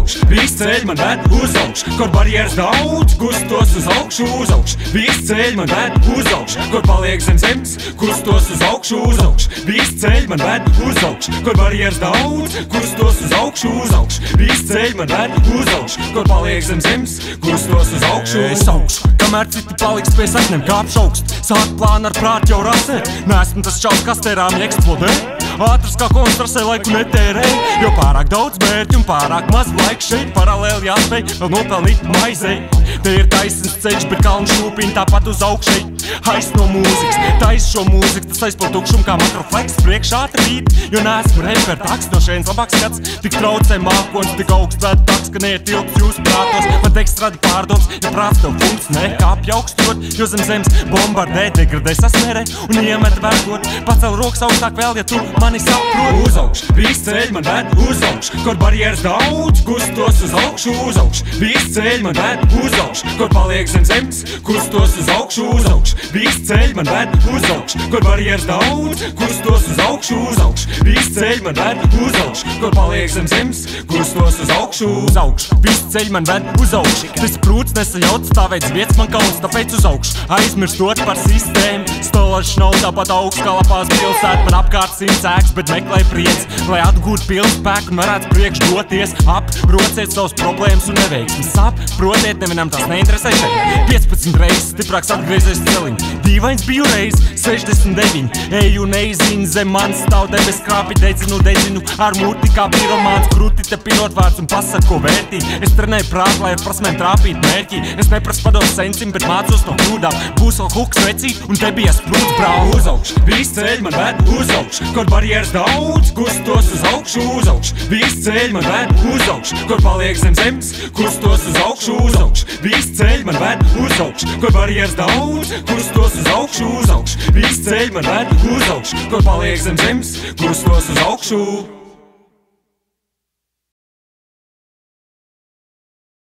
augšu, viss ceļ man ved uz augšu, kur barjeras daudz, kustos uz augšu, uz augšu, viss ceļ man ved uz augšu, kur paliek zem zemes, kustos uz augšu, viss ceļ man ved uz augšu, kur barjeras daudz, kustos uz augšu, viss ceļ man ved uz augšu, kur paliek zem zemes, kustos uz augšu. Es augšu, kamēr citi paliks pie saknēm kāpšu augst, sāk plānu ar prātu jau rasē, neesmu tas čals, kas terām eksplodē. Ātrs kā konstrasē, laiku netērē, jo pārāk daudz mērķi un pārāk maz laika šeit paralēli jāspēj vēl nopelnīt maizei. Te ir taisns ceļš, bet kalnu šūpiņi tāpat uz augšei. Hais no mūzikas, tais šo mūziku, tas aizpil tukšumu kā makroflex priekšā trīt, jo neesmu reper taks, no šeit labāk skats, tik traucē mākons, tik augsts vēd taks, ka neietilps jūs prātos, man teksts rada pārdoms, ja prāts tev funkcionē, kāpj augstot, jo zem zemes bombardē, degradē sasmērē un iemet vērgot, pacel rokas augstāk vēl, ja tu mani saprot. Uz augšu, viss ceļ man ved uz augšu, kur barjeras daudz, kustos uz augšu, viss ceļ man ved uz augšu, kur paliek zem zemes, kustos uz augšu, viss ceļ man ved uz augšu, kur barjeras daudz, kustos uz augšu, viss ceļ man ved uz augšu, kur paliek zem zemes, kustos uz augšu, viss ceļ man ved uz augšu, tas prūts nesajauc, stāvēts vietas man kauns, tāpēc uz augšu, aizmirstot par sistēmu, stolažs nav tāpat augsts, kā lapās pilsēt, man apkārt simts ēks, bet meklē priec, lai atgūt pilnu spēku un varētu priekš doties, aprociet savus problēmas un neveiksmes, saprotiet, nevienam tās neinteresē šeit, 15 reizes stiprāks atgriezies celiņ, dīvains biju reiz, 69, eju neizinu, zem man stāv debes krāpi, dedzinu, ar mūti kā piromāns, krūti te pinot vārds un pasaku, ko vērtī, es trenēju prātu, lai ar prasmēm trāpīt mērķi, es neprasu pados sensim, bet mācos no kļūdām, būs vēl huks vecīt, un te bija sprūts brāl. Uz augšu, viss ceļ man ved uz augšu, kur barjeras daudz, kustos uz augšu, viss ceļ man ved uz augšu, kur paliek zem zemes, kustos uz augšu, viss ceļ man ved uz augšu, kur barjeras daudz, kustos uz augšu, viss ceļ man ved uz augšu, kur paliek zem zemes, kustos uz augšu.